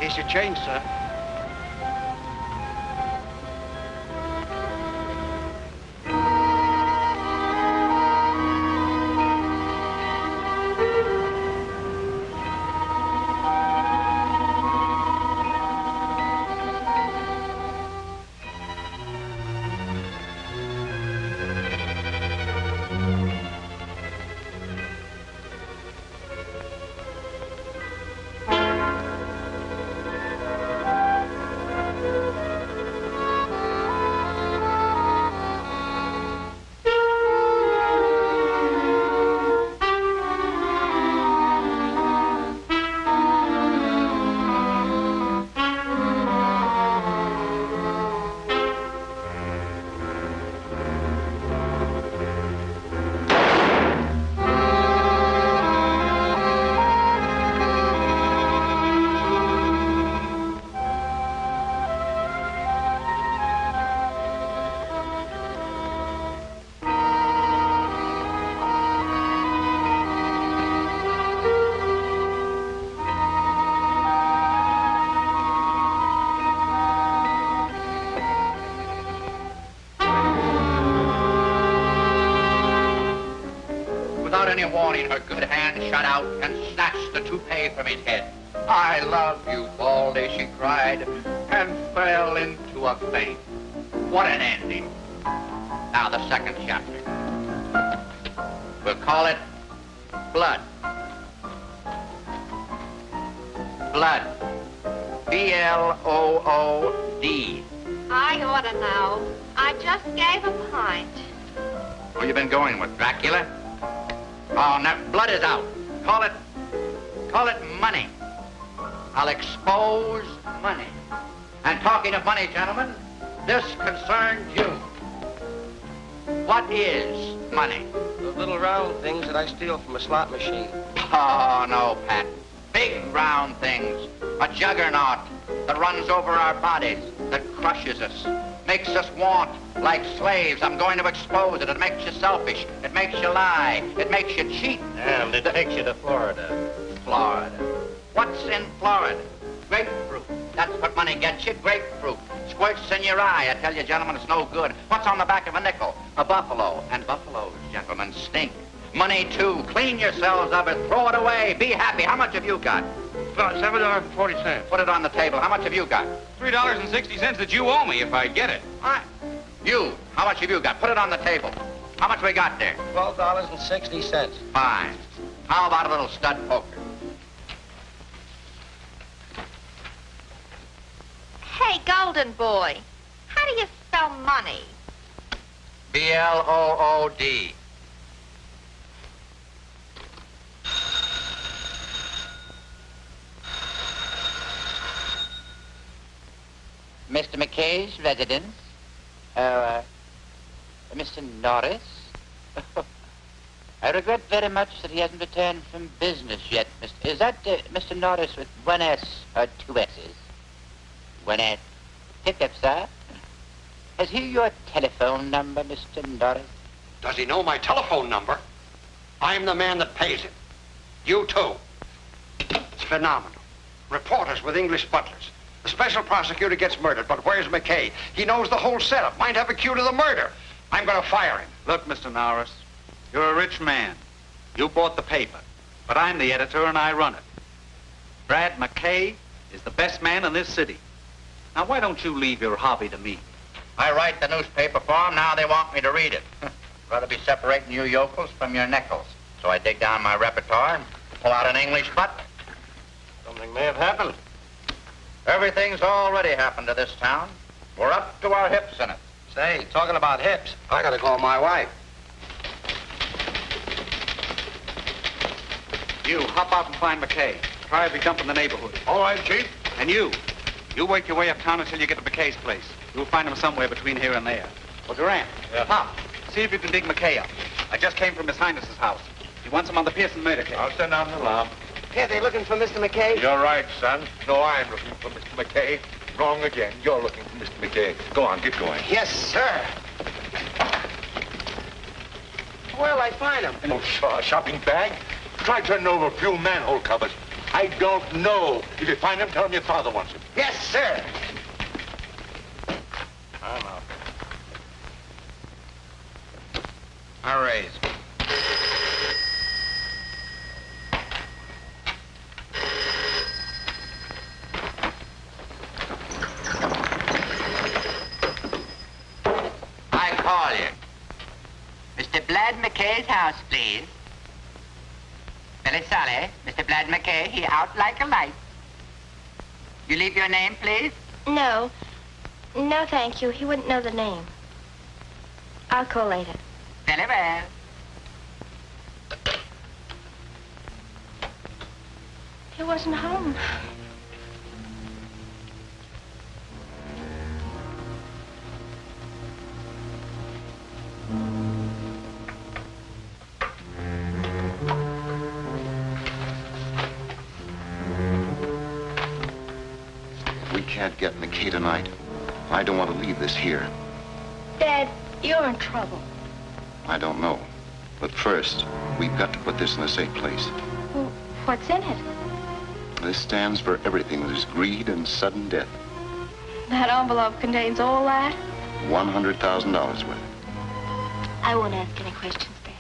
Here's your change, sir. Any warning, her good hand shot out and snatched the toupee from his head. I love you, Baldy, she cried, and fell into a faint. What an ending. Now the second chapter. We'll call it Blood. Blood. B-L-O-O-D. I ought to know. I just gave a pint. Who you been going with, Dracula? Oh, now, blood is out. Call it money. I'll expose money. And talking of money, gentlemen, this concerns you. What is money? Those little round things that I steal from a slot machine. Oh, no, Pat. Big round things. A juggernaut that runs over our bodies, that crushes us, makes us want like slaves. I'm going to expose it. It makes you selfish. It makes you lie. It makes you cheat. And it takes you to Florida. Florida. What's in Florida? Grapefruit. That's what money gets you, grapefruit. Squirts in your eye. I tell you, gentlemen, it's no good. What's on the back of a nickel? A buffalo. And buffaloes, gentlemen, stink. Money, too. Clean yourselves of it. Throw it away. Be happy. How much have you got? $7.40. Put it on the table. How much have you got? $3.60 that you owe me if I get it. You, how much have you got? Put it on the table. How much we got there? $12.60. Fine. How about a little stud poker? Hey, Golden Boy, how do you spell money? B-L-O-O-D. Mr. McKay's residence? Mr. Norris? I regret very much that he hasn't returned from business yet. Is that Mr. Norris with one S or two S's? One S. Pick up, sir. Has he your telephone number, Mr. Norris? Does he know my telephone number? I'm the man that pays him. You too. It's phenomenal. Reporters with English butlers. The special prosecutor gets murdered, but where's McKay? He knows the whole setup. Might have a cue to the murder. I'm going to fire him. Look, Mr. Norris, you're a rich man. You bought the paper, but I'm the editor and I run it. Brad McKay is the best man in this city. Now, why don't you leave your hobby to me? I write the newspaper for them. Now they want me to read it. Rather be separating you yokels from your nickels. So I dig down my repertoire and pull out an English butler. Something may have happened. Everything's already happened to this town. We're up to our hips in it. Say, talking about hips, I gotta call my wife. You, hop out and find McKay. Try every dump in the neighborhood. All right, Chief. And you work your way uptown until you get to McKay's place. You'll find him somewhere between here and there. Well, Durant, hop. See if you can dig McKay up. I just came from His Highness's house. He wants him on the Pearson murder case. I'll send down the alarm. Hey, they looking for Mr. McKay? You're right, son. No, I'm looking for Mr. McKay. Wrong again. You're looking for Mr. McKay. Go on, get going. Yes, sir. Where'll I find him? Oh, shopping bag? Try turning over a few manhole covers. I don't know. If you find him, tell him your father wants him. Yes, sir. I'm out. I raise. I call you. Mr. Blad McKay's house, please. Very sorry, Mr. Blad McKay, he out like a light. You leave your name, please? No. No, thank you. He wouldn't know the name. I'll call later. Very well. He wasn't home. We can't get McKay tonight. I don't want to leave this here. Dad, you're in trouble. I don't know. But first, we've got to put this in a safe place. Well, what's in it? This stands for everything that is greed and sudden death. That envelope contains all that? $100,000 worth. I won't ask any questions, Dad.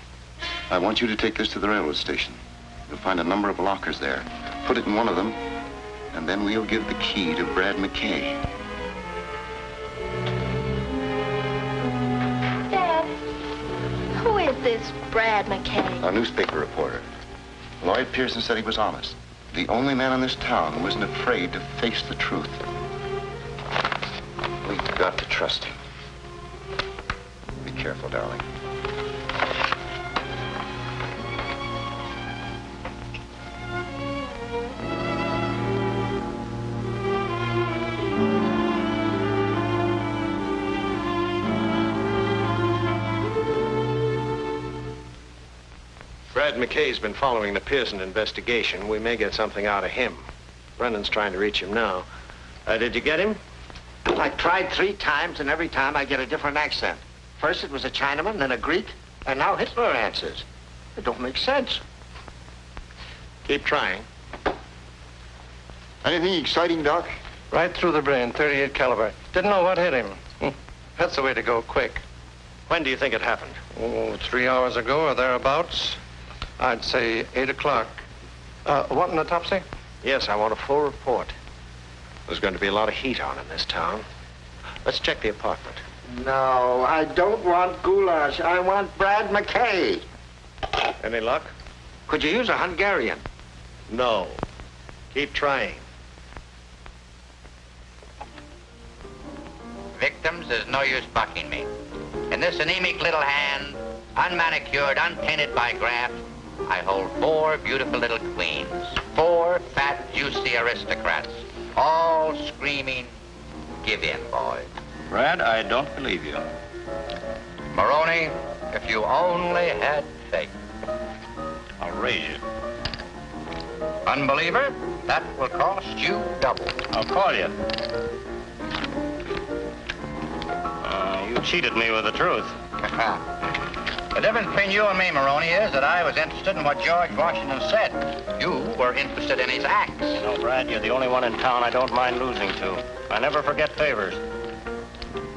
I want you to take this to the railroad station. You'll find a number of lockers there. Put it in one of them, and then we'll give the key to Brad McKay. Dad, who is this Brad McKay? A newspaper reporter. Lloyd Pearson said he was honest. The only man in this town who isn't afraid to face the truth. We've got to trust him. Be careful, darling. Brad McKay's been following the Pearson investigation. We may get something out of him. Brennan's trying to reach him now. Did you get him? I tried 3 times, and every time I get a different accent. First it was a Chinaman, then a Greek, and now Hitler answers. It don't make sense. Keep trying. Anything exciting, Doc? Right through the brain, 38 caliber. Didn't know what hit him. That's the way to go, quick. When do you think it happened? Oh, 3 hours ago or thereabouts. I'd say 8 o'clock. Want an autopsy? Yes, I want a full report. There's going to be a lot of heat on in this town. Let's check the apartment. No, I don't want goulash. I want Brad McKay. Any luck? Could you use a Hungarian? No. Keep trying. Victims, there's no use bucking me. In this anemic little hand, unmanicured, unpainted by graft, I hold 4 beautiful little queens. 4 fat, juicy aristocrats, all screaming, give in, boys. Brad, I don't believe you. Maroney, if you only had faith. I'll raise you. Unbeliever, that will cost you double. I'll call you. You cheated me with the truth. The difference between you and me, Maroney, is that I was interested in what George Washington said. You were interested in his acts. You know, Brad, you're the only one in town I don't mind losing to. I never forget favors.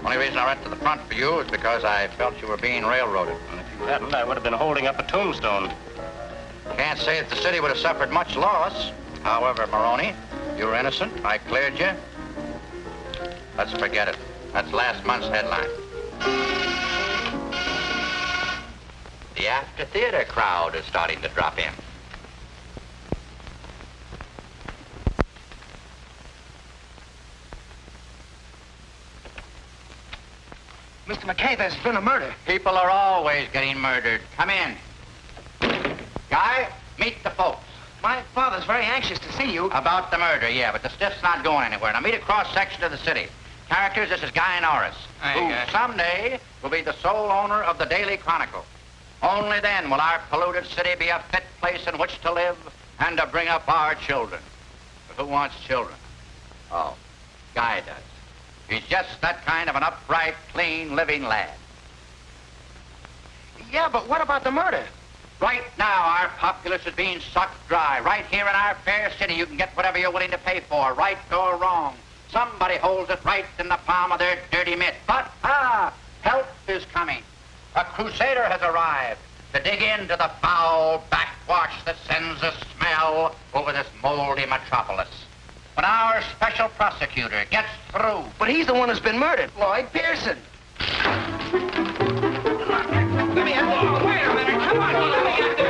Only reason I went to the front for you is because I felt you were being railroaded. And if you hadn't, I would have been holding up a tombstone. Can't say that the city would have suffered much loss. However, Maroney, you were innocent. I cleared you. Let's forget it. That's last month's headline. The after theater crowd is starting to drop in. Mr. McKay, there's been a murder. People are always getting murdered. Come in. Guy, meet the folks. My father's very anxious to see you. About the murder, yeah, but the stiff's not going anywhere. Now meet a cross-section of the city. Characters, this is Guy Norris, who someday will be the sole owner of the Daily Chronicle. Only then will our polluted city be a fit place in which to live and to bring up our children. But who wants children? Oh, Guy does. He's just that kind of an upright, clean, living lad. Yeah, but what about the murder? Right now, our populace is being sucked dry. Right here in our fair city, you can get whatever you're willing to pay for, right or wrong. Somebody holds it right in the palm of their dirty mitt. But, help is coming. A crusader has arrived to dig into the foul backwash that sends a smell over this moldy metropolis. When our special prosecutor gets through... But he's the one who's been murdered, Lloyd Pearson. Let me have this. Wait a minute. Come on. Let me have this.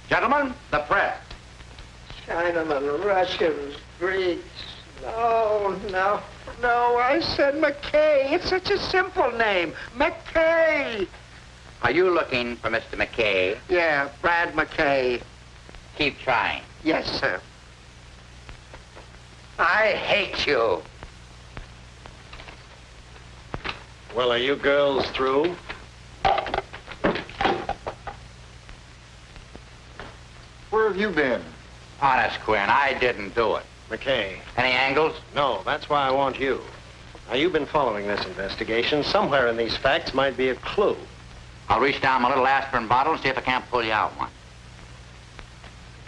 Gentlemen, the press. Chinaman, Russians, Greeks. No, I said McKay. It's such a simple name. McKay. Are you looking for Mr. McKay? Yeah, Brad McKay. Keep trying. Yes, sir. I hate you. Well, are you girls through? Where have you been? Honest, Quinn, I didn't do it. McKay. Any angles? No, that's why I want you. Now, you've been following this investigation. Somewhere in these facts might be a clue. I'll reach down my little aspirin bottle and see if I can't pull you out one.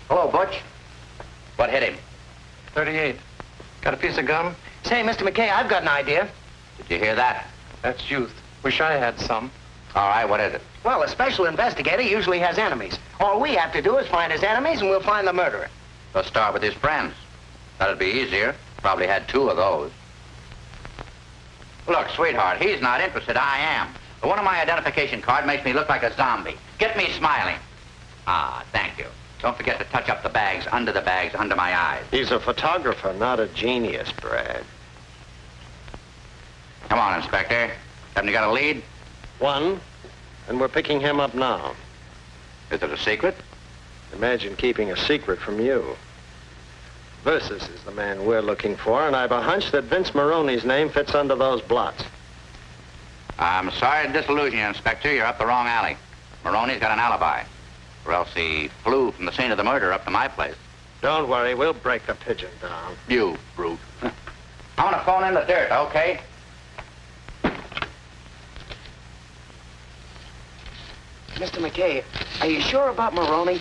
Hello, Butch. What hit him? 38. Got a piece of gum? Say, Mr. McKay, I've got an idea. Did you hear that? That's youth. Wish I had some. All right, what is it? Well, a special investigator usually has enemies. All we have to do is find his enemies and we'll find the murderer. Let's start with his friends. That'd be easier. Probably had 2 of those. Look, sweetheart, he's not interested. I am. The one on my identification card makes me look like a zombie. Get me smiling. Ah, thank you. Don't forget to touch up the bags under my eyes. He's a photographer, not a genius, Brad. Come on, Inspector. Haven't you got a lead? One, and we're picking him up now. Is it a secret? Imagine keeping a secret from you. Versus is the man we're looking for, and I've a hunch that Vince Maroney's name fits under those blots. I'm sorry to disillusion you, Inspector. You're up the wrong alley. Maroney's got an alibi. Or else he flew from the scene of the murder up to my place. Don't worry, we'll break the pigeon down. You brute. I'm gonna phone in the dirt, okay? Mr. McKay, are you sure about Maroney?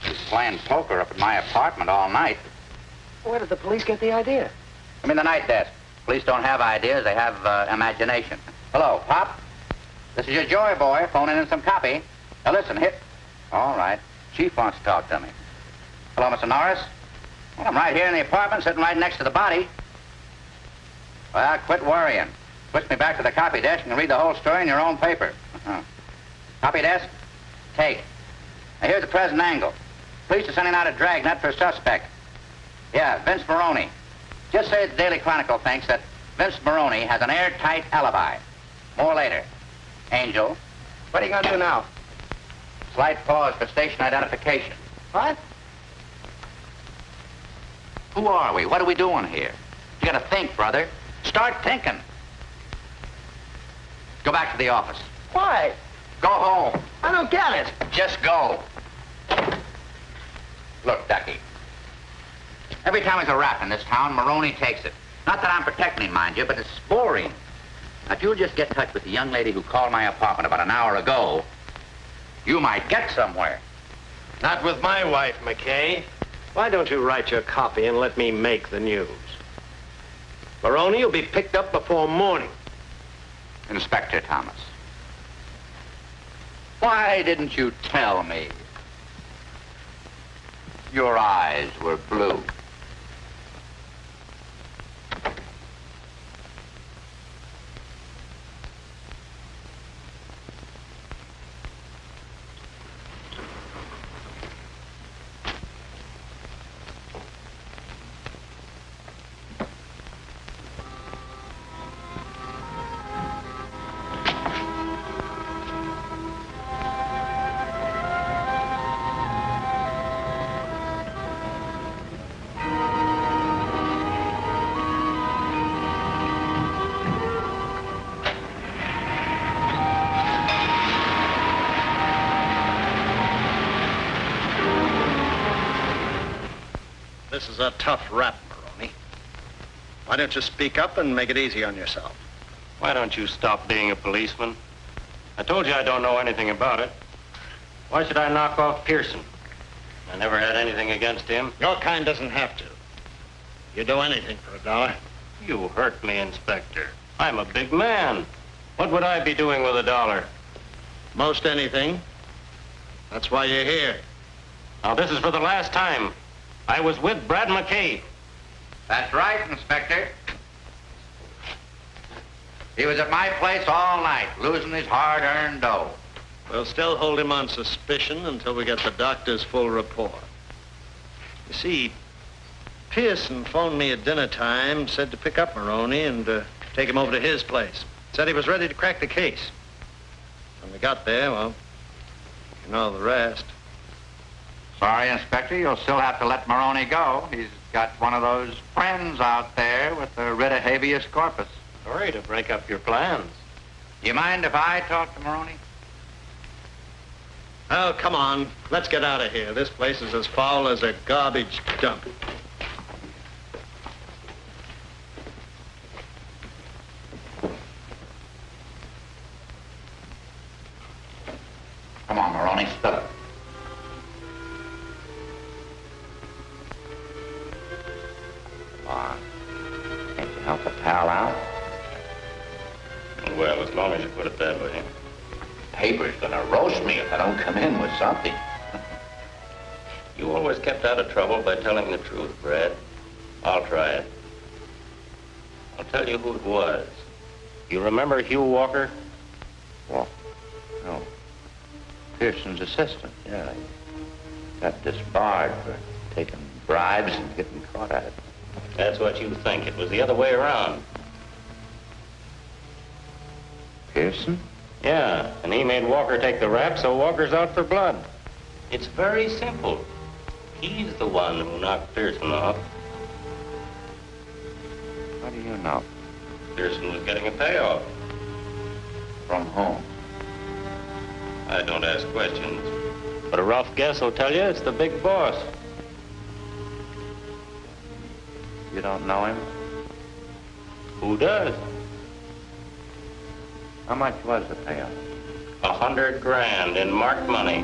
He's playing poker up at my apartment all night. Where did the police get the idea? Come in the night desk. Police don't have ideas, they have imagination. Hello, Pop. This is your Joy boy phoning in some copy. Now listen, hit. All right. Chief wants to talk to me. Hello, Mr. Norris. Well, I'm right here in the apartment, sitting right next to the body. Well, quit worrying. Switch me back to the copy desk and read the whole story in your own paper. Copy desk? Take. Now, here's the present angle. Police are sending out a dragnet for a suspect. Yeah, Vince Maroney. Just say the Daily Chronicle thinks that Vince Maroney has an airtight alibi. More later. Angel. What are you going to do now? Slight pause for station identification. What? Who are we? What are we doing here? You gotta think, brother. Start thinking. Go back to the office. Why? Go home. I don't get it. Just go. Look, Ducky. Every time there's a rap in this town, Maroney takes it. Not that I'm protecting him, mind you, but it's boring. Now, if you'll just get in touch with the young lady who called my apartment about an hour ago, you might get somewhere. Not with my wife, McKay. Why don't you write your copy and let me make the news? Maroney will be picked up before morning. Inspector Thomas. Why didn't you tell me? Your eyes were blue. This is a tough rap, Why don't you speak up and make it easy on yourself? Why don't you stop being a policeman? I told you I don't know anything about it. Why should I knock off Pearson? I never had anything against him. Your kind doesn't have to. You do anything for $1. You hurt me, Inspector. I'm a big man. What would I be doing with $1? Most anything. That's why you're here. Now, this is for the last time. I was with Brad McKay. That's right, Inspector. He was at my place all night, losing his hard-earned dough. We'll still hold him on suspicion until we get the doctor's full report. You see, Pearson phoned me at dinner time, said to pick up Maroney and take him over to his place. Said he was ready to crack the case. When we got there, well, you know the rest. Sorry, Inspector, you'll still have to let Maroney go. He's got one of those friends out there with the writ of habeas corpus. Sorry to break up your plans. You mind if I talk to Maroney? Oh, come on. Let's get out of here. This place is as foul as a garbage dump. Come on, Maroney, spill it. Come on. Can't you help a pal out? Well, as long as you put it that way. Paper's gonna roast me if I don't come in with something. You always kept out of trouble by telling the truth, Brad. I'll try it. I'll tell you who it was. You remember Hugh Walker? Walker? No. Pearson's assistant, yeah. He got disbarred for taking bribes and getting caught at it. That's what you think. It was the other way around. Pearson? Yeah, and he made Walker take the rap, so Walker's out for blood. It's very simple. He's the one who knocked Pearson off. How do you know? Pearson was getting a payoff. From whom? I don't ask questions. But a rough guess will tell you it's the big boss. You don't know him? Who does? How much was the payoff? $100 grand in marked money.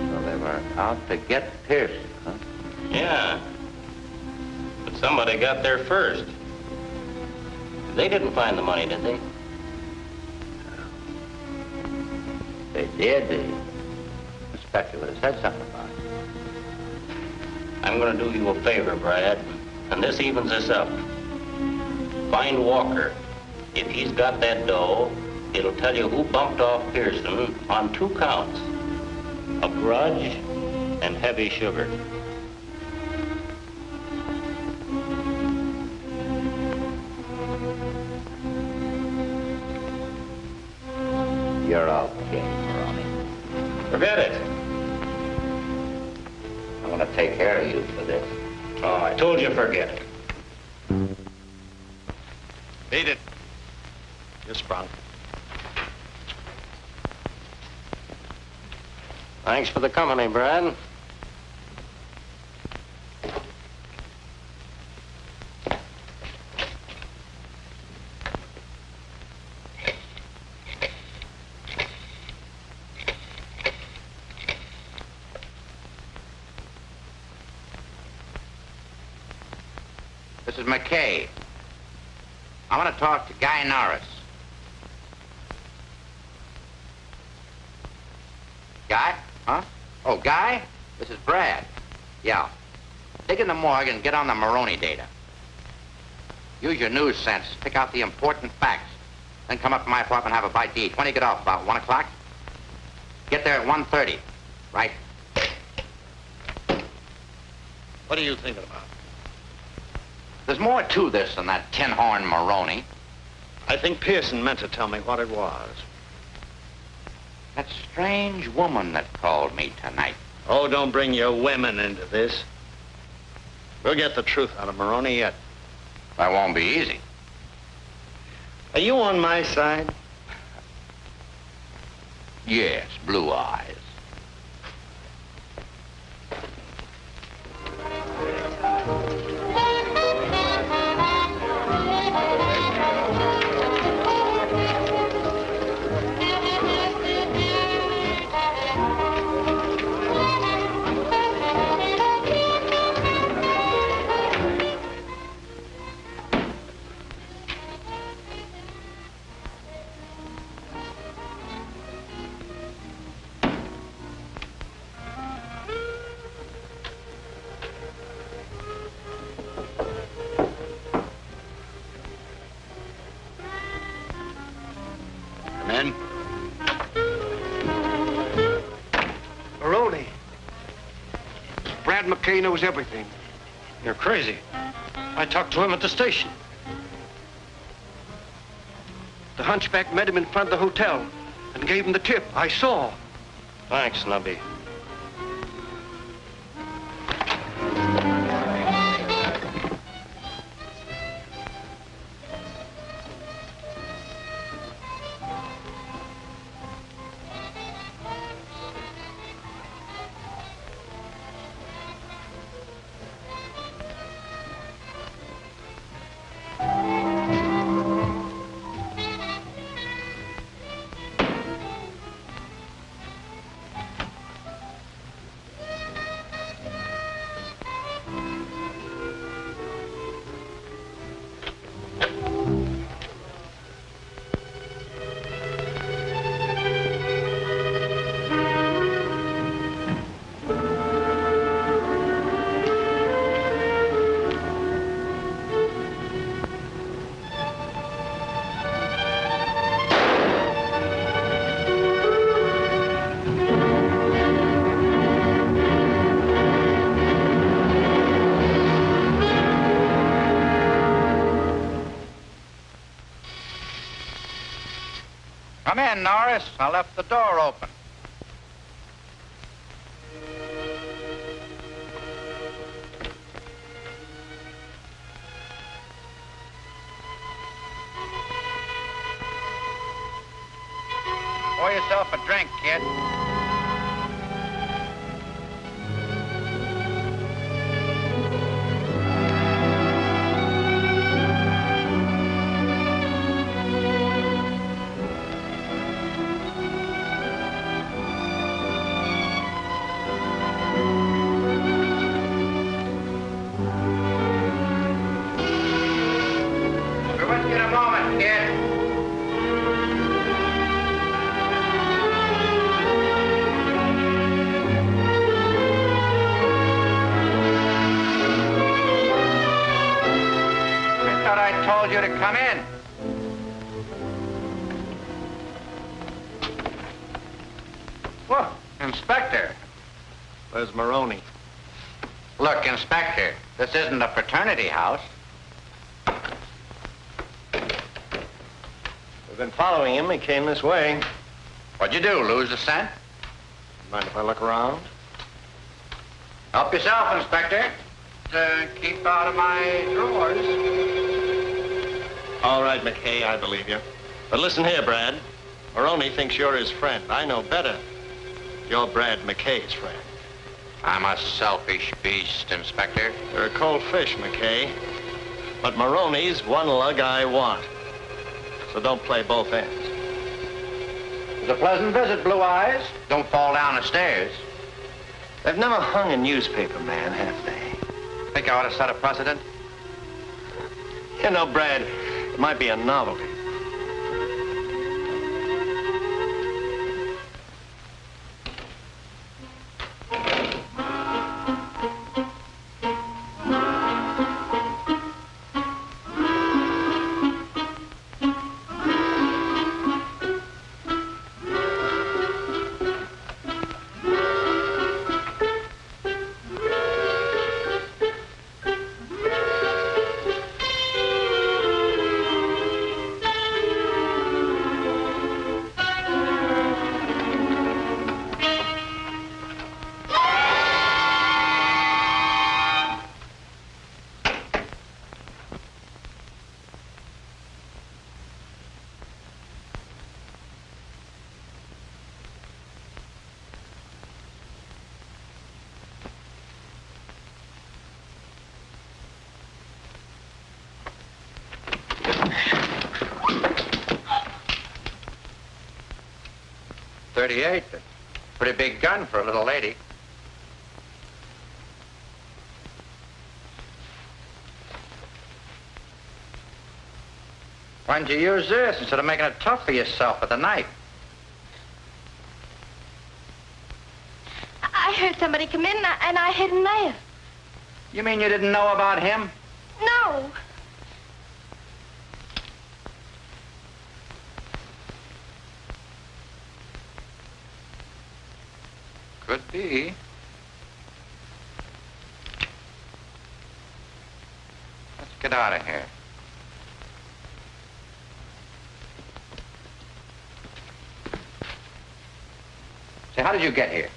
So they were out to get Pearson, huh? Yeah. But somebody got there first. They didn't find the money, did they? They did. The inspector would have said something about it. I'm going to do you a favor, Brad, and this evens us up. Find Walker. If he's got that dough, it'll tell you who bumped off Pearson on 2 counts. A grudge and heavy sugar. You're okay, Maroney. Forget it. I'm gonna take care of you for this. Oh, I told you forget it. Beat it. You're sprung. Thanks for the company, Brad. This is McKay. I want to talk to Guy Norris. Guy? Huh? Oh, Guy? This is Brad. Yeah. Dig in the morgue and get on the Maroney data. Use your news sense. Pick out the important facts. Then come up to my apartment and have a bite to eat. When do you get off? About 1 o'clock? Get there at 1:30. Right? What are you thinking about? There's more to this than that tin-horn Maroney. I think Pearson meant to tell me what it was. That strange woman that called me tonight. Oh, don't bring your women into this. We'll get the truth out of Maroney yet. That won't be easy. Are you on my side? Yes, blue eyes. McKay knows everything. You're crazy. I talked to him at the station. The hunchback met him in front of the hotel and gave him the tip. I saw. Thanks, Nubby. Come in, Norris. I left the door open. Pour yourself a drink, kid. You to come in. Whoa, Inspector. Where's Maroney? Look, Inspector, this isn't a fraternity house. We've been following him. He came this way. What'd you do, lose the scent? Mind if I look around? Help yourself, Inspector. Keep out of my drawers. All right, McKay, I believe you. But listen here, Brad. Maroney thinks you're his friend. I know better. You're Brad McKay's friend. I'm a selfish beast, Inspector. You're a cold fish, McKay. But Maroney's one lug I want. So don't play both ends. It was a pleasant visit, Blue Eyes. Don't fall down the stairs. They've never hung a newspaper man, have they? Think I ought to set a precedent? You know, Brad, it might be a novelty. .38. Pretty big gun for a little lady. Why didn't you use this instead of making it tough for yourself with a knife? I heard somebody come in and I hid and left. You mean you didn't know about him? No. Could be. get out of here. Say, how did you get here?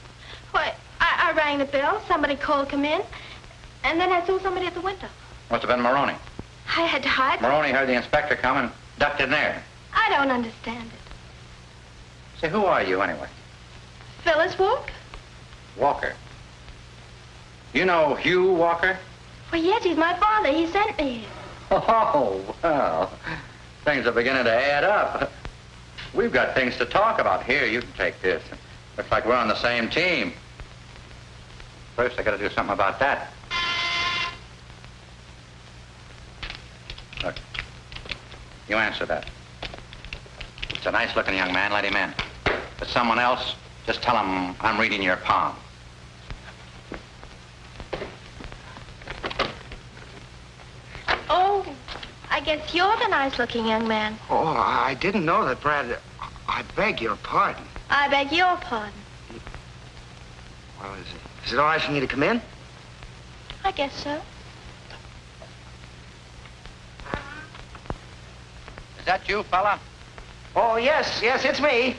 Why, I rang the bell, somebody called, come in, and then I saw somebody at the window. Must have been Maroney. I had to hide. Maroney heard the inspector come and ducked in there. I don't understand it. Say, who are you anyway? Phyllis Walker? Walker. You know Hugh Walker? Well, yes, he's my father. He sent me here. Oh, well, things are beginning to add up. We've got things to talk about. Here, you can take this. Looks like we're on the same team. First, I gotta do something about that. Look, you answer that. It's a nice-looking young man. Let him in. If it's someone else, just tell him I'm reading your palm. Oh, I guess you're the nice-looking young man. Oh, I didn't know that, Brad. I beg your pardon. I beg your pardon. Well, is it all right for me to come in? I guess so. Is that you, fella? Oh, yes, it's me.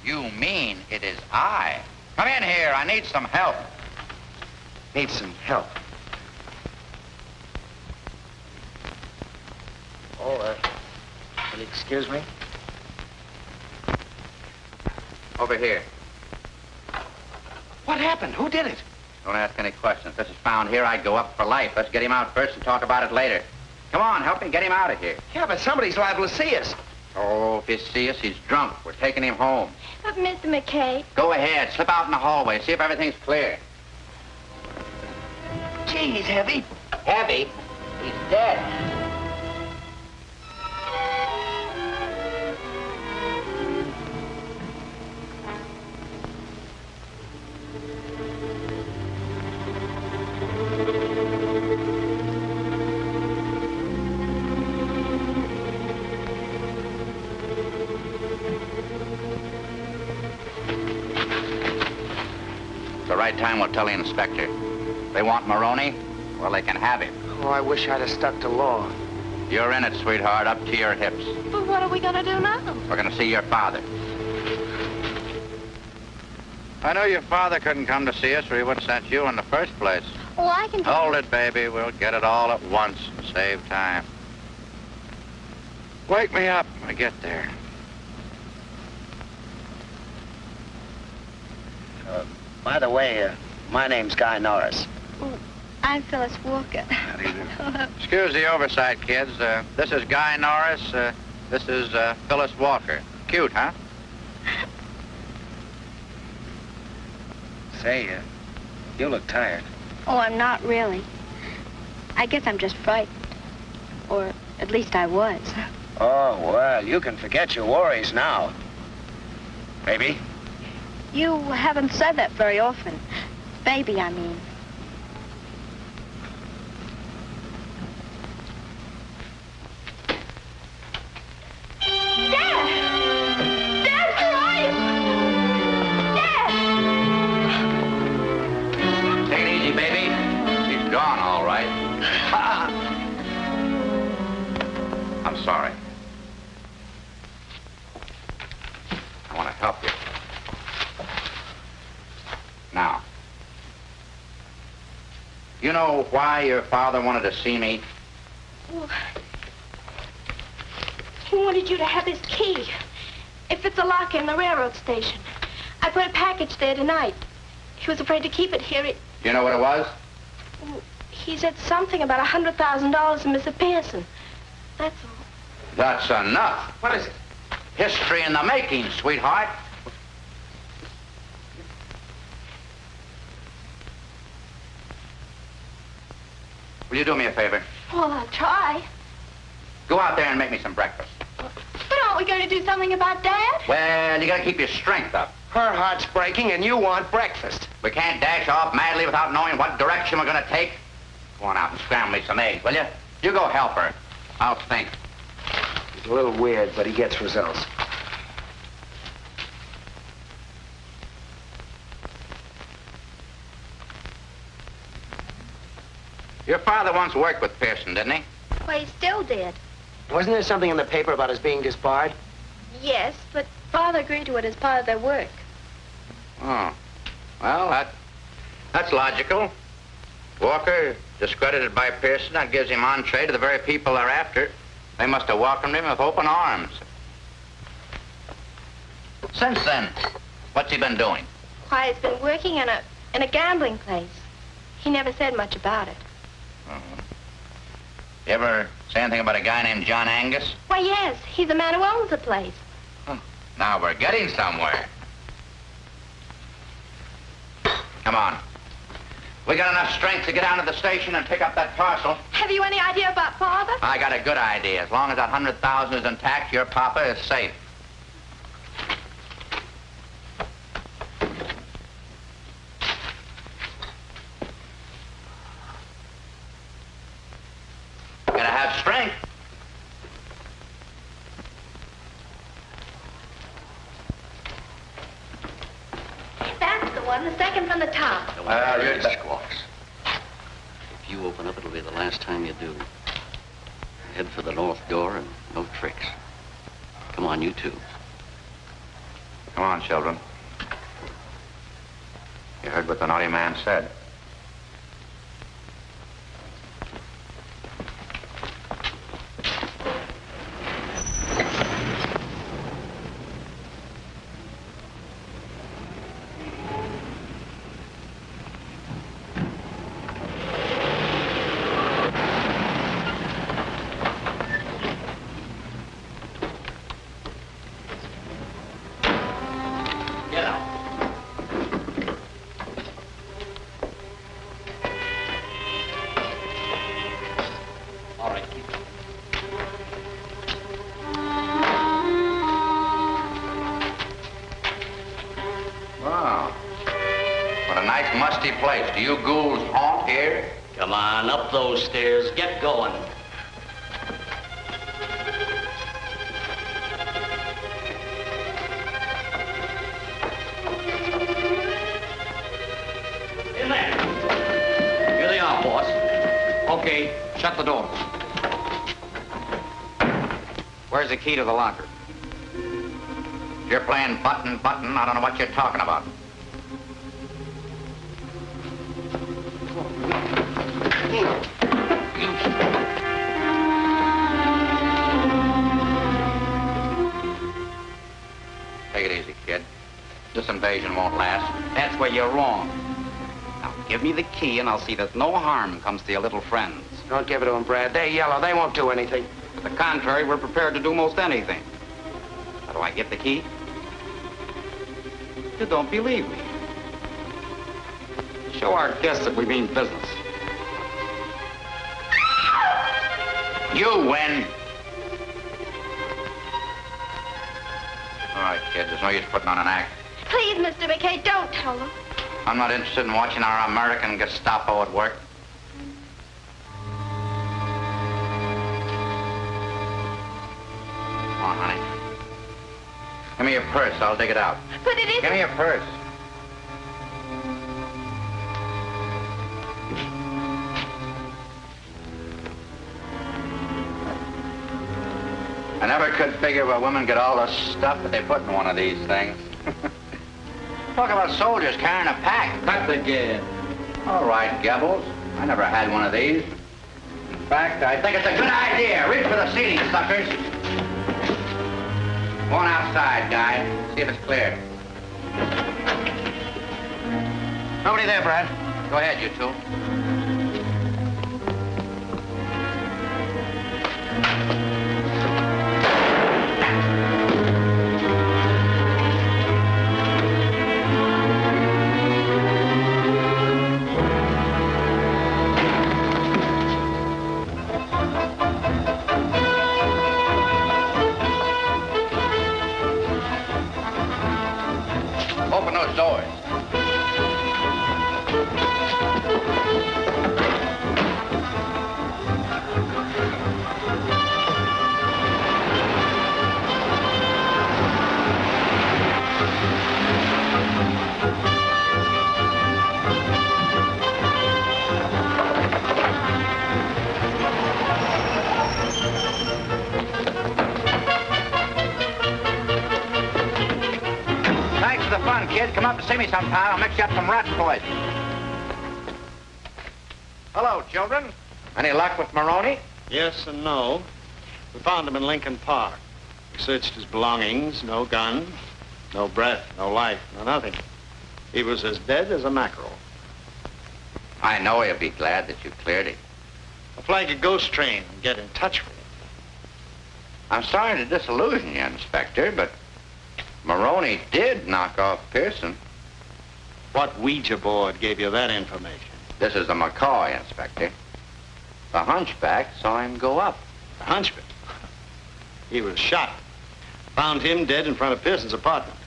You mean it is I. Come in here. I need some help. Need some help. Oh, will you excuse me? Over here. What happened? Who did it? Don't ask any questions. If this is found here, I'd go up for life. Let's get him out first and talk about it later. Come on, help me get him out of here. Yeah, but somebody's liable to see us. Oh, if you see us, he's drunk. We're taking him home. But, Mr. McKay... Go ahead. Slip out in the hallway. See if everything's clear. Gee, he's heavy. Heavy? He's dead. The right time we'll tell the inspector. They want Maroney? Well, they can have him. Oh, I wish I'd have stuck to law. You're in it, sweetheart, up to your hips. But what are we going to do now? We're going to see your father. I know your father couldn't come to see us or he would have sent you in the first place. Oh, I can... Hold it, baby. We'll get it all at once and save time. Wake me up when I get there. By the way, my name's Guy Norris. Oh, I'm Phyllis Walker. Excuse the oversight, kids. This is Guy Norris. This is Phyllis Walker. Cute, huh? Say, you look tired. Oh, I'm not really. I guess I'm just frightened. Or at least I was. Oh, well, you can forget your worries now. Maybe. You haven't said that very often. Baby, I mean. Dad! Dad, where are you? Dad! Take it easy, baby. He's gone, all right. I'm sorry. I want to help you. Now, you know why your father wanted to see me? Well, he wanted you to have his key. If it's a locker in the railroad station. I put a package there tonight. He was afraid to keep it here. You know what it was? He said something about $100,000 to Mr. Pearson. That's all. That's enough. What is it? History in the making, sweetheart. Will you do me a favor? Well, I'll try. Go out there and make me some breakfast. But aren't we going to do something about Dad? Well, you gotta keep your strength up. Her heart's breaking and you want breakfast. We can't dash off madly without knowing what direction we're gonna take. Go on out and scramble me some eggs, will you? You go help her. I'll think. He's a little weird, but he gets results. Your father once worked with Pearson, didn't he? Well, he's still dead. Wasn't there something in the paper about his being disbarred? Yes, but Father agreed to it as part of their work. Oh. Well, that's logical. Walker, discredited by Pearson, that gives him entree to the very people they're after. They must have welcomed him with open arms. Since then, what's he been doing? Why, he's been working in a gambling place. He never said much about it. You ever say anything about a guy named John Angus? Why, yes, he's the man who owns the place. Now we're getting somewhere. Come on. We got enough strength to get down to the station and pick up that parcel. Have you any idea about Father? I got a good idea. As long as that 100,000 is intact, your papa is safe. Gotta have strength. That's the one, the second from the top. You're the squawks. If you open up, it'll be the last time you do. Head for the north door and no tricks. Come on, you two. Come on, children. You heard what the naughty man said. Get out. All right, keep it. Wow. What a nice musty place. Do you ghouls haunt here? Come on, up those stairs. Get going. In there. Here they are, boss. Okay, shut the door. Where's the key to the locker? You're playing button. I don't know what you're talking about. Take it easy, kid. This invasion won't last. That's where you're wrong. Now, give me the key and I'll see that no harm comes to your little friends. Don't give it to them, Brad. They're yellow. They won't do anything. To the contrary, we're prepared to do most anything. How do I get the key? You don't believe me. Show our guests that we mean business. You win. All right, kid, there's no use putting on an act. Please, Mr. McKay, don't tell them. I'm not interested in watching our American Gestapo at work. Come on, honey. Give me your purse. I'll dig it out. But it isn't... Give me your purse. I never could figure where women get all the stuff that they put in one of these things. Talk about soldiers carrying a pack. Cut the gad. All right, Gebbles. I never had one of these. In fact, I think it's a good idea. Reach for the seating, suckers. Go on outside, guy. See if it's clear. Nobody there, Brad. Go ahead, you two. Open those doors. the fun, kid. Come up and see me sometime. I'll mix you up some rat poison. Hello, children. Any luck with Maroney? Yes and no. We found him in Lincoln Park. We searched his belongings. No gun, no breath, no life, no nothing. He was as dead as a mackerel. I know he'll be glad that you cleared him. I'll flag a ghost train and get in touch with him. I'm sorry to disillusion you, Inspector, but Maroney did knock off Pearson. What Ouija board gave you that information? This is the McCoy, Inspector. The hunchback saw him go up. The hunchback? He was shot. Found him dead in front of Pearson's apartment.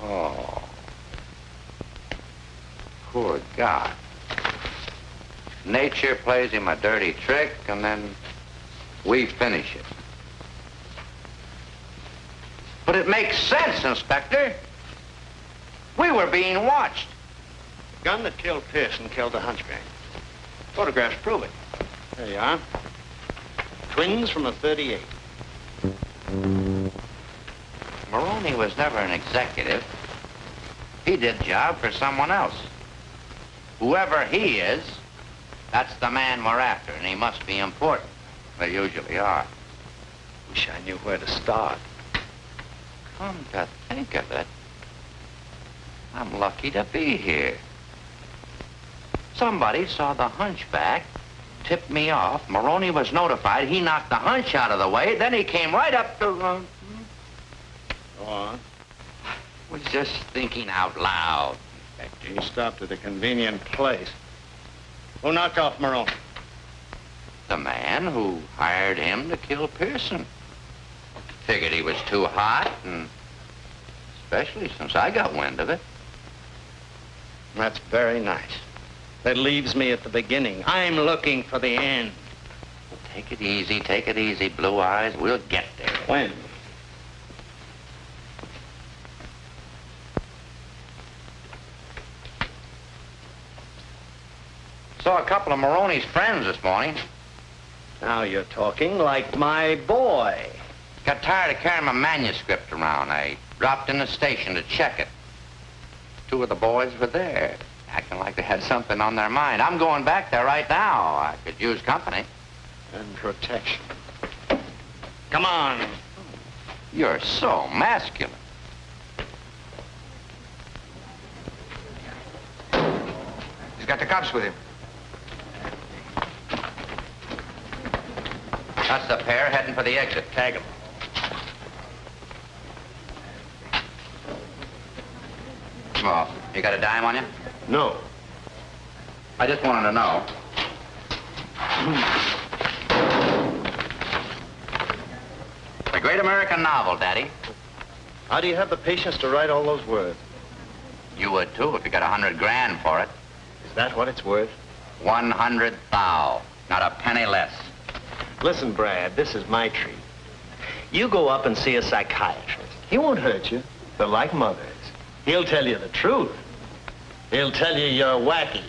Oh. Poor guy. Nature plays him a dirty trick, and then we finish it. But it makes sense, Inspector. We were being watched. The gun that killed Pearson killed the hunchback. Photographs prove it. There you are. Twins from a .38. Maroney was never an executive. He did job for someone else. Whoever he is, that's the man we're after, and he must be important. They usually are. Wish I knew where to start. Come to think of it, I'm lucky to be here. Somebody saw the hunchback, tipped me off. Maroney was notified. He knocked the hunch out of the way. Then he came right up to... Go on. Was just thinking out loud, Inspector. You stopped at a convenient place. Who knocked off Maroney? The man who hired him to kill Pearson. Figured he was too hot, and especially since I got wind of it. That's very nice. That leaves me at the beginning. I'm looking for the end. Take it easy, Blue Eyes. We'll get there. When? Saw a couple of Maroney's friends this morning. Now you're talking like my boy. Got tired of carrying my manuscript around. I dropped in the station to check it. Two of the boys were there, acting like they had something on their mind. I'm going back there right now. I could use company. And protection. Come on. You're so masculine. He's got the cops with him. That's the pair heading for the exit. Tag them. Well, you got a dime on you? No. I just wanted to know. The great American novel, Daddy. How do you have the patience to write all those words? You would, too, if you got 100 grand for it. Is that what it's worth? 100 thou. Not a penny less. Listen, Brad, this is my treat. You go up and see a psychiatrist. He won't hurt you. They're like mothers. He'll tell you the truth. He'll tell you you're wacky.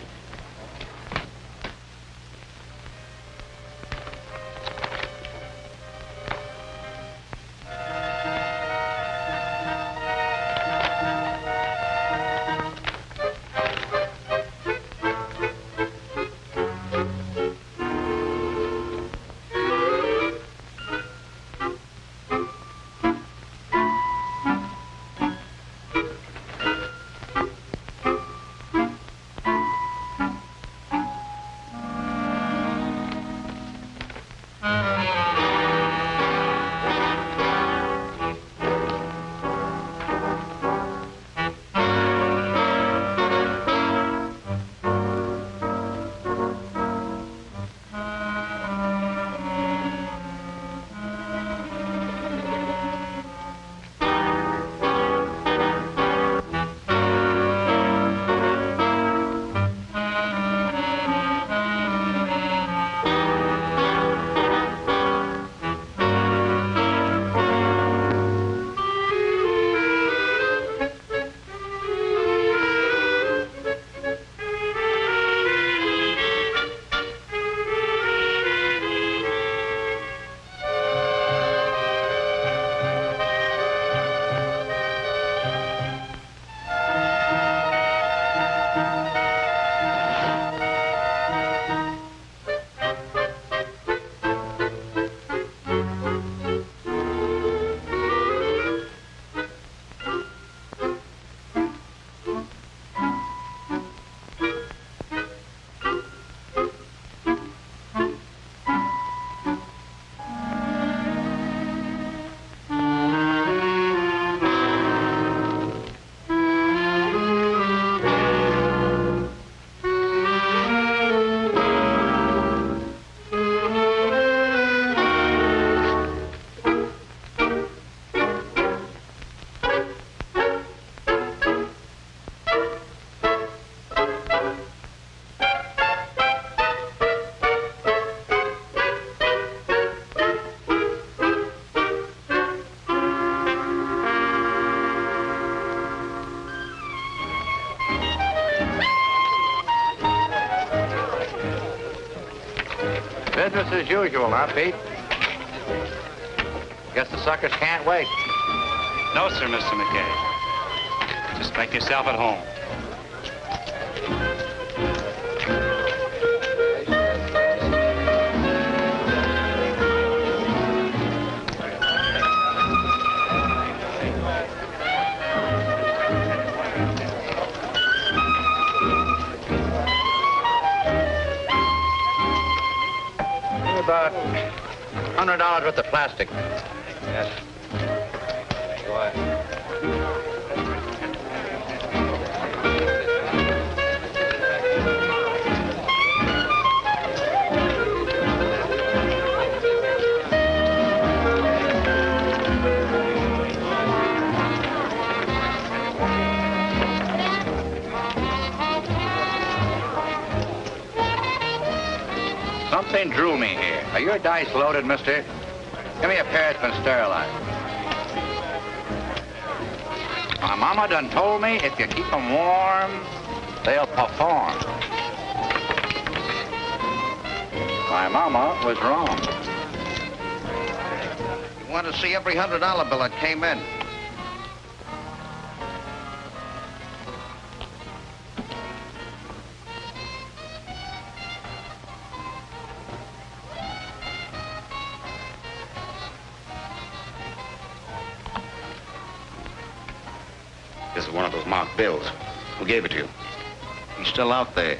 Business as usual, huh, Pete? Guess the suckers can't wait. No, sir, Mr. McKay. Just make yourself at home. About $100 worth of plastic. Yes. Go ahead. Something drew me here. Are your dice loaded, mister? Give me a pair that's been sterilized. My mama done told me if you keep them warm, they'll perform. My mama was wrong. You want to see every $100 bill that came in? This is one of those marked bills. Who gave it to you? He's still out there.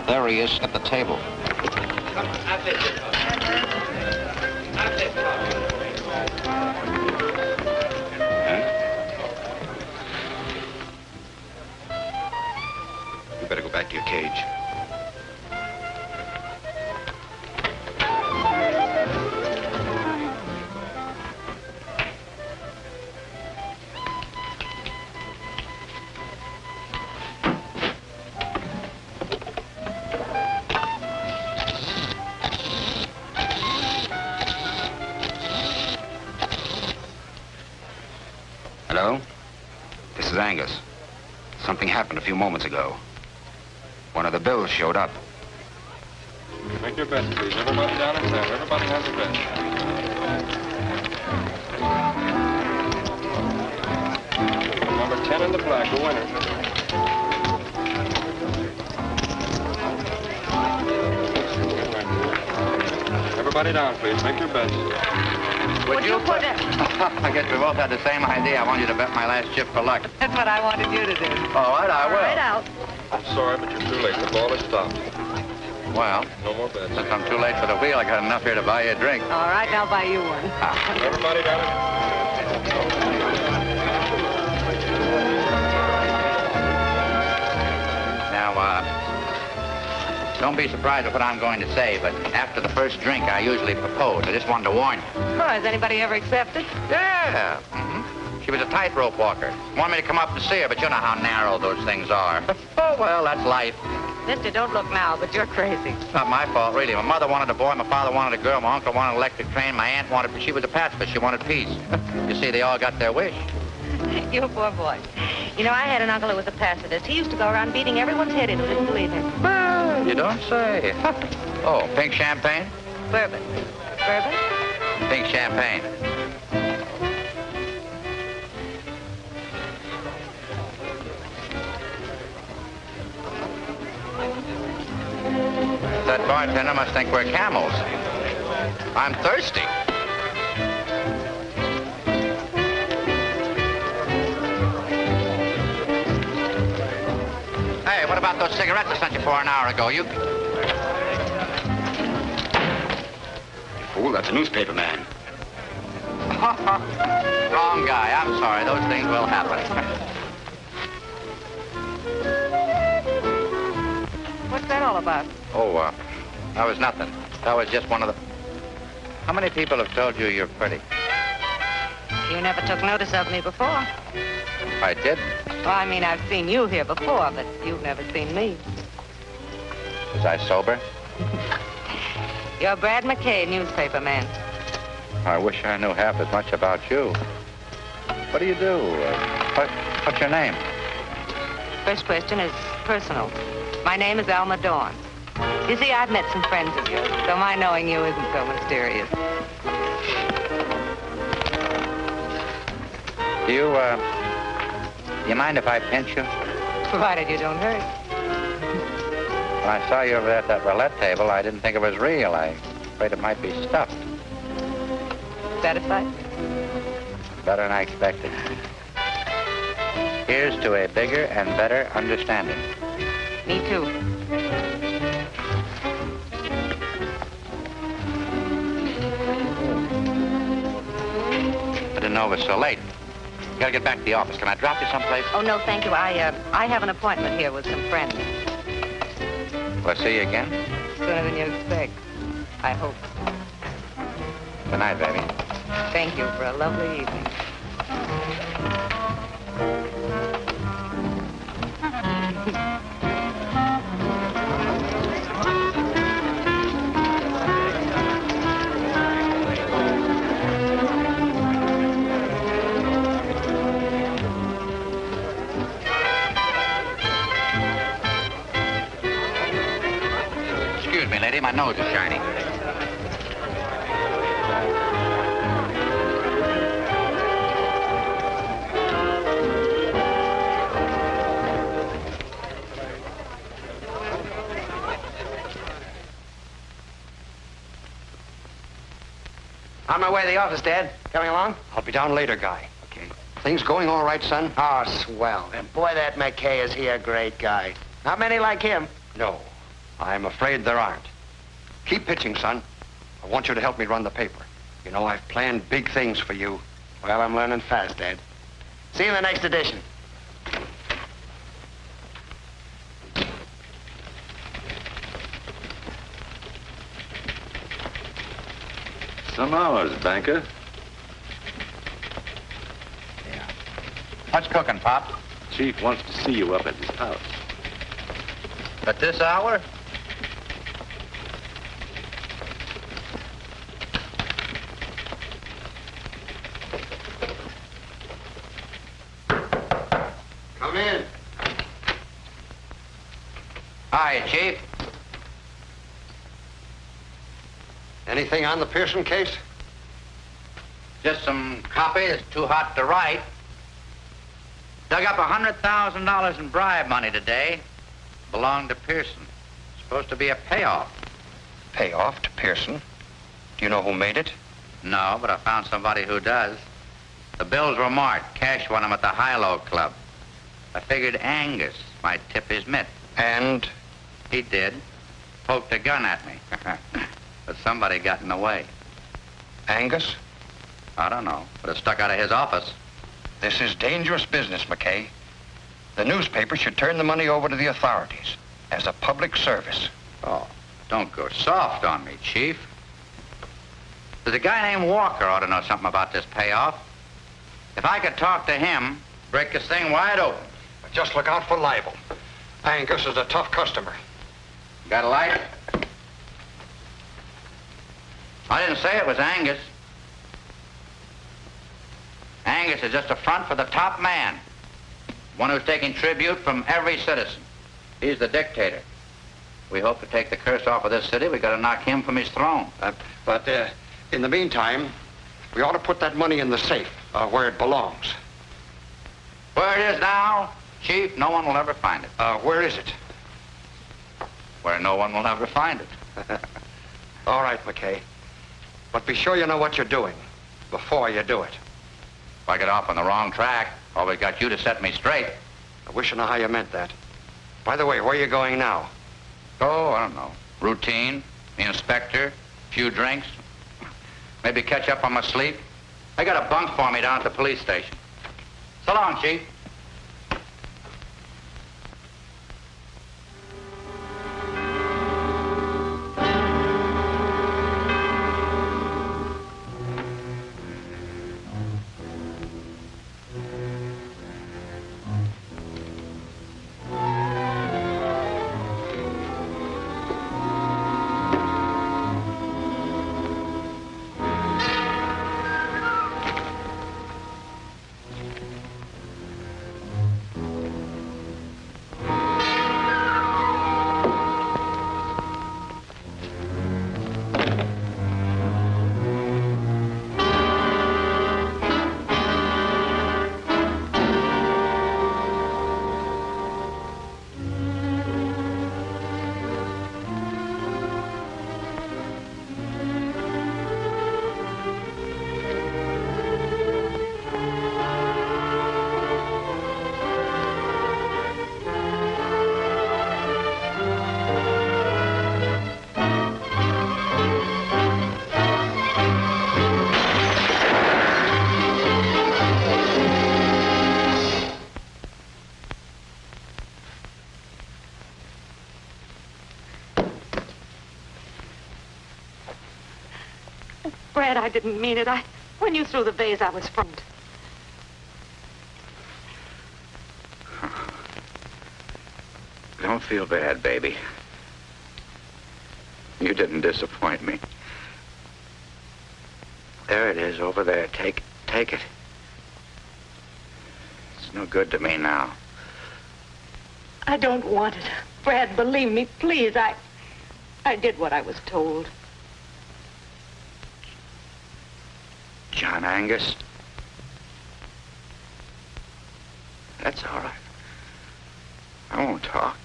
There he is at the table. Better go back to your cage. Hello? This is Angus. Something happened a few moments ago. One of the bills showed up. Make your bets, please. Everybody down in center. Everybody has a bet. Number 10 in the black, the winner. Everybody down, please. Make your bets. Would you put it? I guess we both had the same idea. I want you to bet my last chip for luck. That's what I wanted you to do. All right, I will. Right out. I'm sorry, but you're too late. The ball is stopped. Well, No more bets. since I'm too late for the wheel, I got enough here to buy you a drink. All right, I'll buy you one. Everybody down. Now, don't be surprised at what I'm going to say, but after the first drink, I usually propose. I just wanted to warn you. Oh, has anybody ever accepted? Yeah. She was a tightrope walker. Wanted me to come up and see her, but you know how narrow those things are. Oh, well, that's life. Mister, don't look now, but you're crazy. It's not my fault, really. My mother wanted a boy, my father wanted a girl, my uncle wanted an electric train, my aunt wanted, but she was a pacifist. She wanted peace. You see, they all got their wish. You poor boy. You know, I had an uncle who was a pacifist. He used to go around beating everyone's head in who didn't believe him. Well, you don't say. Oh, pink champagne? Bourbon. Bourbon? Pink champagne. That bartender must think we're camels. I'm thirsty. Hey, what about those cigarettes I sent you for an hour ago? You Fool, that's a newspaper man. Wrong guy. I'm sorry. Those things will happen. What's that all about? Oh, that was nothing. That was just one of the... How many people have told you you're pretty? You never took notice of me before. I did. Well, I mean, I've seen you here before, but you've never seen me. Was I sober? You're Brad McKay, newspaper man. I wish I knew half as much about you. What do you do? What's your name? First question is personal. My name is Alma Dawn. You see, I've met some friends of yours, so my knowing you isn't so mysterious. Do you mind if I pinch you? Provided you don't hurt. When I saw you over there at that roulette table, I didn't think it was real. I was afraid it might be stuffed. Satisfied? Better than I expected. Here's to a bigger and better understanding. Me too. I didn't know it was so late. Gotta get back to the office. Can I drop you someplace? Oh, no, thank you. I have an appointment here with some friends. Will I see you again? Sooner than you expect. I hope. Good night, baby. Thank you for a lovely evening. Excuse me, lady. My nose is shiny. On my way to the office, Dad. Coming along? I'll be down later, Guy. Okay. Things going all right, son? Oh, swell. And boy, that McKay, is he a great guy. Not many like him. No. I'm afraid there aren't. Keep pitching, son. I want you to help me run the paper. You know, I've planned big things for you. Well, I'm learning fast, Dad. See you in the next edition. Some hours, banker. Yeah. What's cooking, Pop? Chief wants to see you up at his house. At this hour? Come in. Hi, Chief. Anything on the Pearson case? Just some copy that's too hot to write. Dug up $100,000 in bribe money today. Belonged to Pearson. Supposed to be a payoff. Payoff to Pearson? Do you know who made it? No, but I found somebody who does. The bills were marked. Cash won them at the High-Low Club. I figured Angus might tip his mitt. And? He did. Poked a gun at me. But somebody got in the way. Angus? I don't know, but it stuck out of his office. This is dangerous business, McKay. The newspaper should turn the money over to the authorities as a public service. Oh, don't go soft on me, Chief. There's a guy named Walker ought to know something about this payoff. If I could talk to him, break this thing wide open. But just look out for libel. Angus is a tough customer. Got a light? I didn't say it was Angus. Angus is just a front for the top man. One who's taking tribute from every citizen. He's the dictator. We hope to take the curse off of this city. We got to knock him from his throne. But in the meantime, we ought to put that money in the safe where it belongs. Where it is now, Chief, no one will ever find it. Where is it? Where no one will ever find it. All right, McKay. But be sure you know what you're doing before you do it. If I get off on the wrong track, always got you to set me straight. I wish I knew how you meant that. By the way, where are you going now? Oh, I don't know. Routine, the inspector, few drinks. Maybe catch up on my sleep. They got a bunk for me down at the police station. So long, Chief. Brad, I didn't mean it. When you threw the vase, I was frightened. Don't feel bad, baby. You didn't disappoint me. There it is, over there. Take it. It's no good to me now. I don't want it. Brad, believe me, please. I did what I was told. John Angus? That's all right. I won't talk.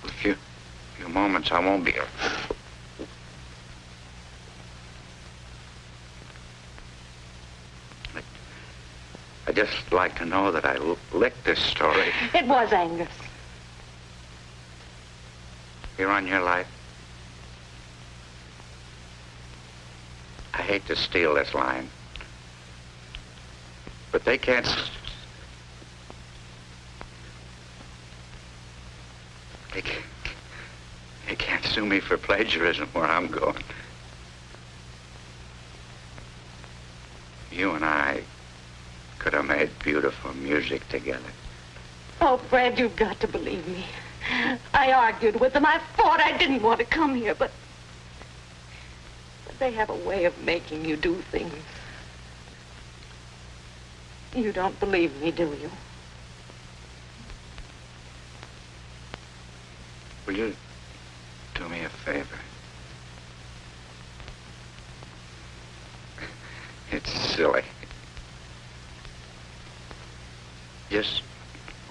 A few moments I won't be. I just like to know that I licked this story. It was Angus. You're on your life. I hate to steal this line, but they can't. They can't sue me for plagiarism where I'm going. You and I could have made beautiful music together. Oh, Brad, you've got to believe me. I argued with them. I fought. I didn't want to come here, but they have a way of making you do things. You don't believe me, do you? Will you do me a favor? It's silly. Just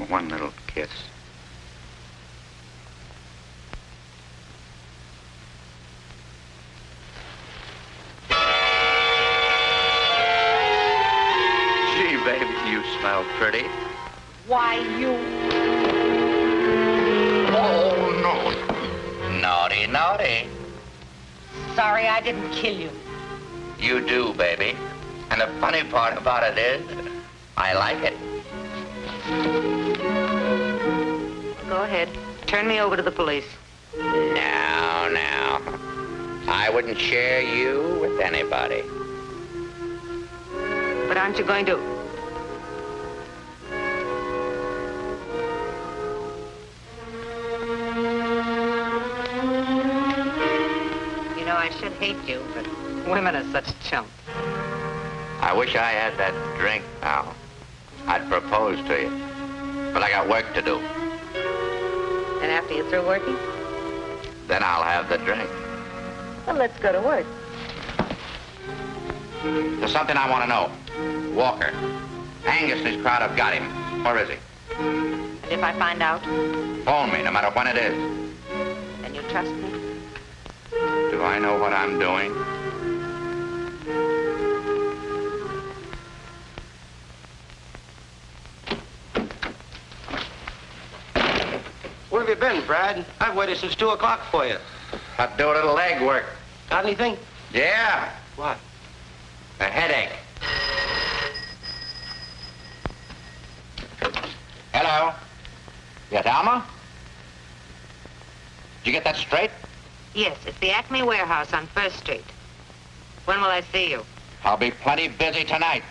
one little kiss. Gee, baby, you smell pretty. Why, you... Oh, no. Naughty, naughty. Sorry I didn't kill you. You do, baby. And the funny part about it is, I like it. Go ahead. Turn me over to the police. Now. I wouldn't share you with anybody. But aren't you going to... You know, I should hate you, but women are such chumps. I wish I had that drink now. I'd propose to you. But I got work to do. And after you're through working? Then I'll have the drink. Well, let's go to work. There's something I want to know. Walker. Angus and his crowd have got him. Where is he? And if I find out? Phone me, no matter when it is. Then you trust me? Do I know what I'm doing? Where have you been, Brad? I've waited since 2 o'clock for you. I'll do a little leg work. Got anything? Yeah. What? A headache. Hello? Yes, Alma? Did you get that straight? Yes, it's the Acme Warehouse on 1st Street. When will I see you? I'll be plenty busy tonight.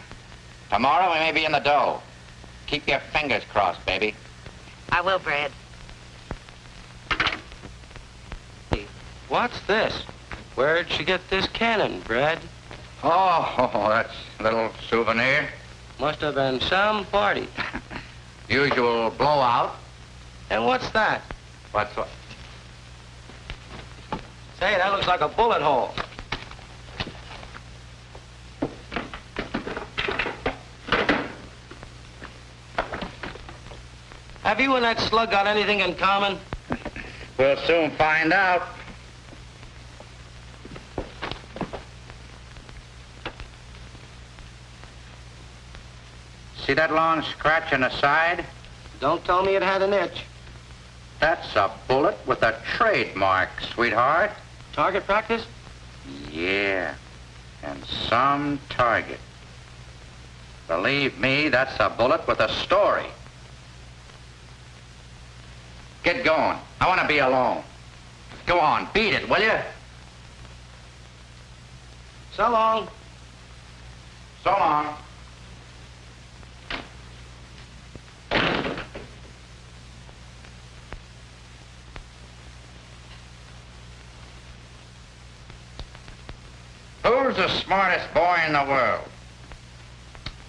Tomorrow we may be in the dough. Keep your fingers crossed, baby. I will, Brad. What's this? Where'd she get this cannon, Brad? Oh, that's a little souvenir. Must have been some party. Usual blowout. And what's that? What's what? Say, that looks like a bullet hole. Have you and that slug got anything in common? We'll soon find out. See that long scratch on the side? Don't tell me it had an itch. That's a bullet with a trademark, sweetheart. Target practice? Yeah, and some target. Believe me, that's a bullet with a story. Get going. I want to be alone. Go on, beat it, will you? So long. So long. Who's the smartest boy in the world?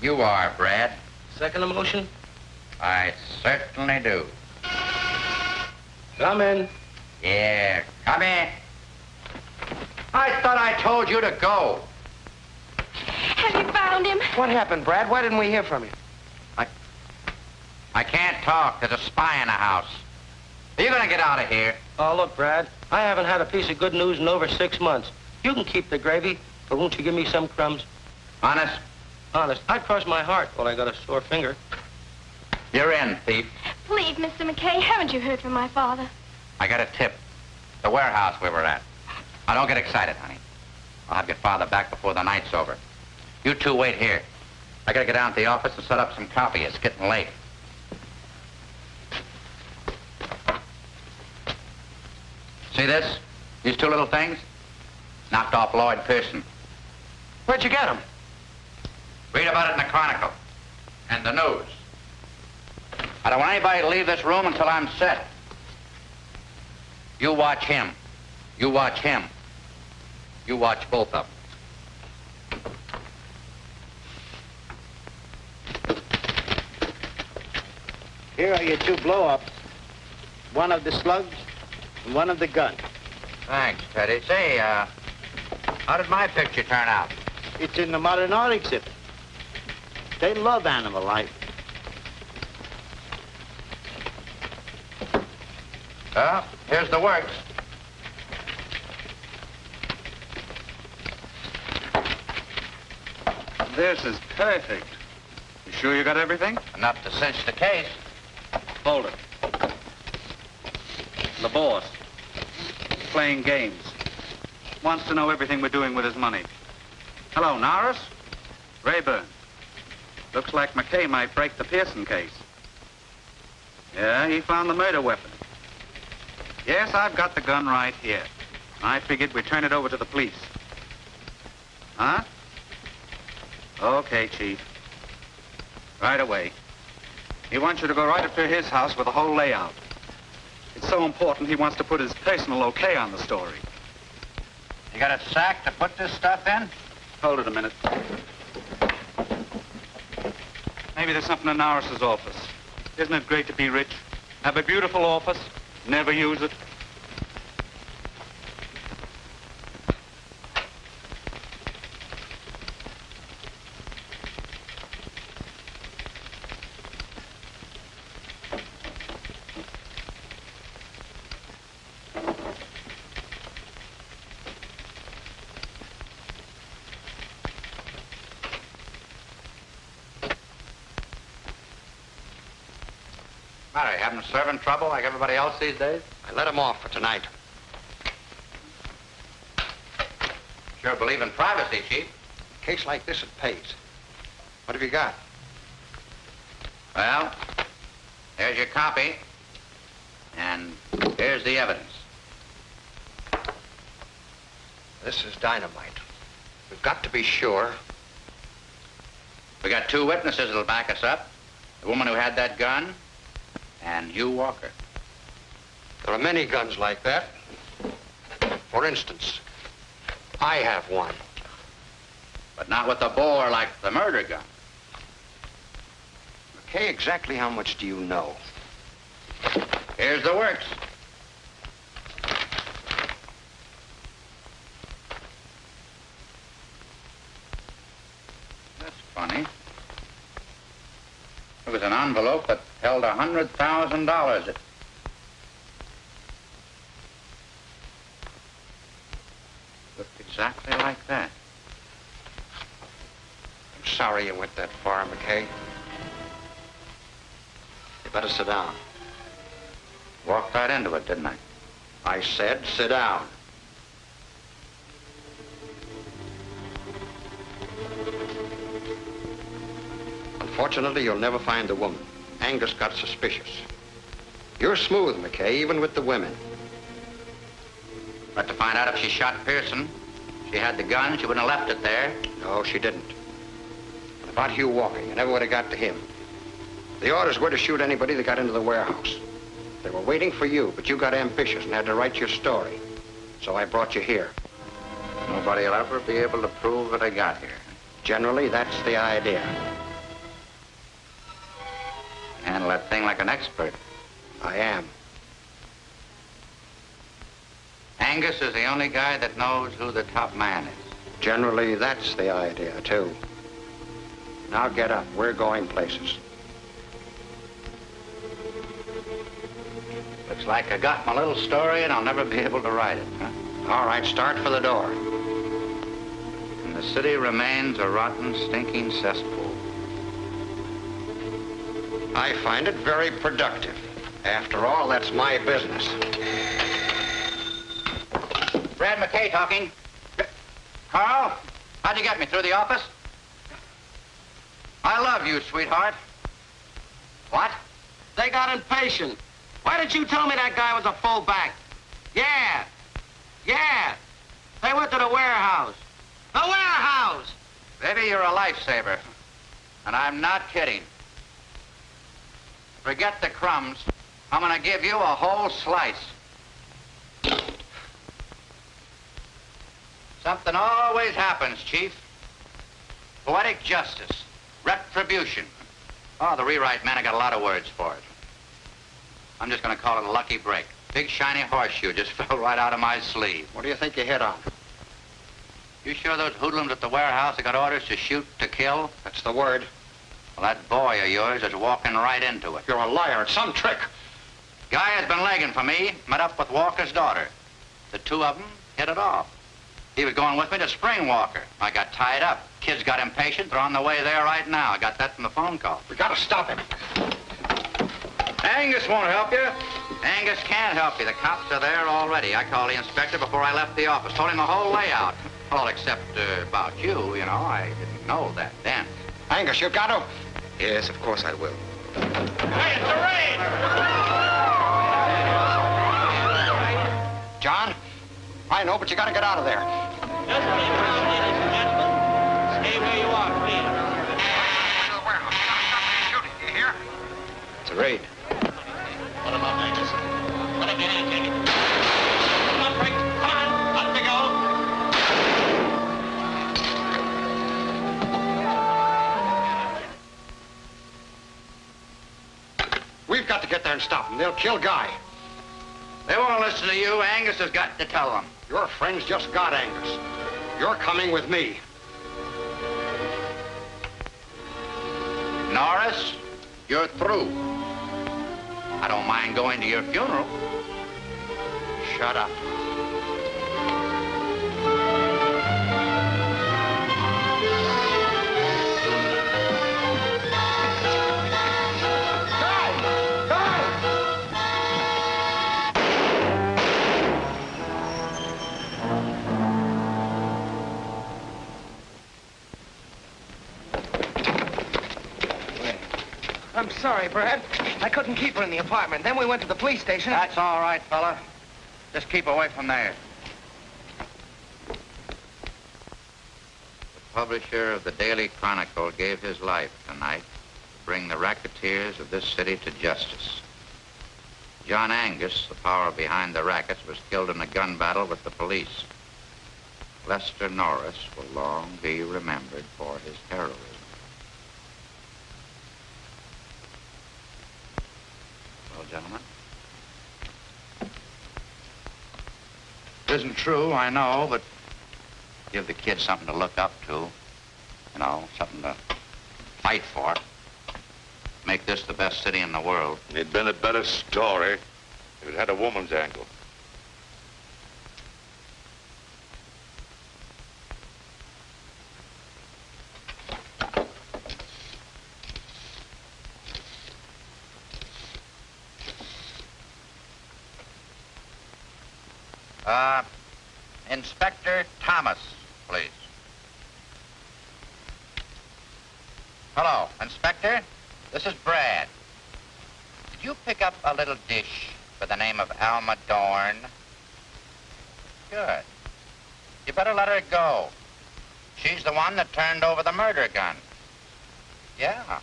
You are, Brad. Second motion? I certainly do. Come in. Yeah, come in. I thought I told you to go. Have you found him? What happened, Brad? Why didn't we hear from you? I can't talk. There's a spy in the house. Are you gonna get out of here? Oh, look, Brad, I haven't had a piece of good news in over 6 months. You can keep the gravy, but won't you give me some crumbs? Honest? Honest, I'd cross my heart while I got a sore finger. You're in, thief. Please, Mr. McKay, haven't you heard from my father? I got a tip. The warehouse we were at. Now, don't get excited, honey. I'll have your father back before the night's over. You two wait here. I gotta get down to the office and set up some copy. It's getting late. See this? These two little things? Knocked off Lloyd Pearson. Where'd you get him? Read about it in the Chronicle. And the news. I don't want anybody to leave this room until I'm set. You watch him. You watch him. You watch both of them. Here are your two blow-ups. One of the slugs and one of the gun. Thanks, Teddy. Say, how did my picture turn out? It's in the modern art exhibit. They love animal life. Well, here's the works. This is perfect. You sure you got everything? Enough to cinch the case. Hold it. The boss. Playing games. Wants to know everything we're doing with his money. Hello, Norris? Rayburn. Looks like McKay might break the Pearson case. Yeah, he found the murder weapon. Yes, I've got the gun right here. I figured we'd turn it over to the police. Huh? Okay, Chief. Right away. He wants you to go right up to his house with the whole layout. It's so important he wants to put his personal okay on the story. You got a sack to put this stuff in? Hold it a minute. Maybe there's something in Norris's office. Isn't it great to be rich? Have a beautiful office, never use it. Matter, you having servant trouble like everybody else these days? I let him off for tonight. Sure believe in privacy, Chief. A case like this, it pays. What have you got? Well, there's your copy. And here's the evidence. This is dynamite. We've got to be sure. We got two witnesses that'll back us up. The woman who had that gun and Hugh Walker. There are many guns like that. For instance, I have one. But not with a bore like the murder gun. Okay, exactly how much do you know? Here's the works. That's funny. It was an envelope that held $100,000. Looked exactly like that. I'm sorry you went that far, McKay. You better sit down. Walked right into it, didn't I? I said sit down. Unfortunately, you'll never find the woman. Angus got suspicious. You're smooth, McKay, even with the women. But to find out if she shot Pearson, she had the gun, she wouldn't have left it there. No, she didn't. About Hugh Walker. You never would have got to him. The orders were to shoot anybody that got into the warehouse. They were waiting for you, but you got ambitious and had to write your story. So I brought you here. Nobody will ever be able to prove that I got here. Generally, that's the idea. Handle that thing like an expert. I am. Angus is the only guy that knows who the top man is. Generally, that's the idea, too. Now get up. We're going places. Looks like I got my little story and I'll never be able to write it, huh? All right, start for the door. And the city remains a rotten, stinking cesspool. I find it very productive. After all, that's my business. Brad McKay talking. Carl, how'd you get me? Through the office? I love you, sweetheart. What? They got impatient. Why didn't you tell me that guy was a fullback? Yeah. Yeah. They went to the warehouse. The warehouse! Baby, you're a lifesaver. And I'm not kidding. Forget the crumbs. I'm gonna give you a whole slice. Something always happens, Chief. Poetic justice. Retribution. Oh, the rewrite man, I got a lot of words for it. I'm just gonna call it a lucky break. Big shiny horseshoe just fell right out of my sleeve. What do you think you hit on? You sure those hoodlums at the warehouse have got orders to shoot to kill? That's the word. Well, that boy of yours is walking right into it. You're a liar. It's some trick. Guy has been legging for me, met up with Walker's daughter. The two of them hit it off. He was going with me to Spring Walker. I got tied up. Kids got impatient. They're on the way there right now. I got that from the phone call. We gotta stop him. Angus won't help you. Angus can't help you. The cops are there already. I called the inspector before I left the office. Told him the whole layout. All except about you, you know. I didn't know that then. Angus, you got to. Yes, of course I will. Hey, it's a raid! John? I know, but you gotta get out of there. Just keep around, ladies and gentlemen. Stay where you are, please. You hear? It's a raid. Put him up, Angus. Put him in, take it. Come on, Frank. Come on. Up to go. We've got to get there and stop them. They'll kill Guy. They won't listen to you. Angus has got to tell them. Your friends just got Angus. You're coming with me. Norris, you're through. I don't mind going to your funeral. Shut up. I'm sorry, Brad. I couldn't keep her in the apartment. Then we went to the police station. That's all right, fella. Just keep away from there. The publisher of the Daily Chronicle gave his life tonight to bring the racketeers of this city to justice. John Angus, the power behind the rackets, was killed in a gun battle with the police. Lester Norris will long be remembered for his heroism. Well, gentlemen. It isn't true, I know, but give the kids something to look up to. You know, something to fight for. Make this the best city in the world. It'd been a better story if it had a woman's angle. Inspector Thomas, please. Hello, Inspector. This is Brad. Did you pick up a little dish by the name of Alma Dorn? Good. You better let her go. She's the one that turned over the murder gun. Yeah.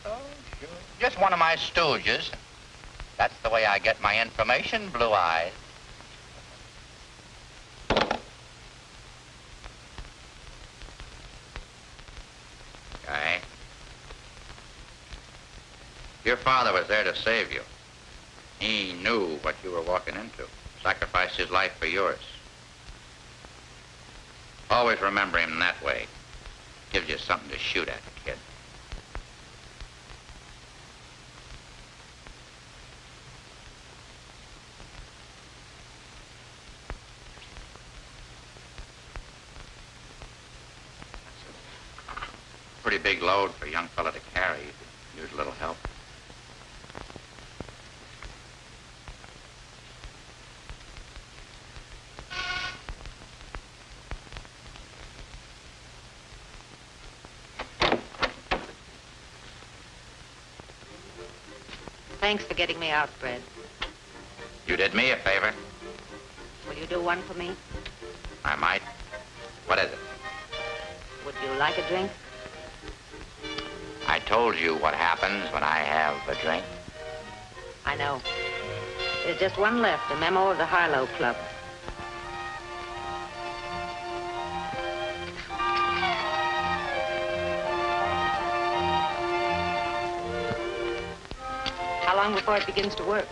Oh, sure. Just one of my stooges. That's the way I get my information, Blue Eyes. Guy, your father was there to save you. He knew what you were walking into. Sacrificed his life for yours. Always remember him that way. Gives you something to shoot at, kid. Pretty big load for a young fella to carry. You could use a little help. Thanks for getting me out, Fred. You did me a favor. Will you do one for me? I might. What is it? Would you like a drink? I told you what happens when I have a drink. I know. There's just one left, a memo of the Harlow Club. How long before it begins to work?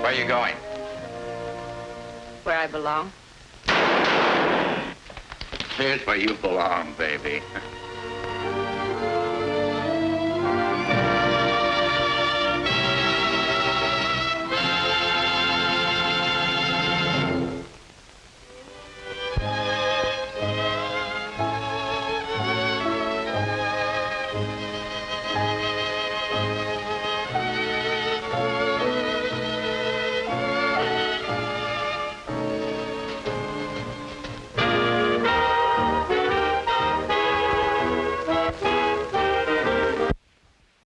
Where are you going? Where I belong. Here's where you belong, baby.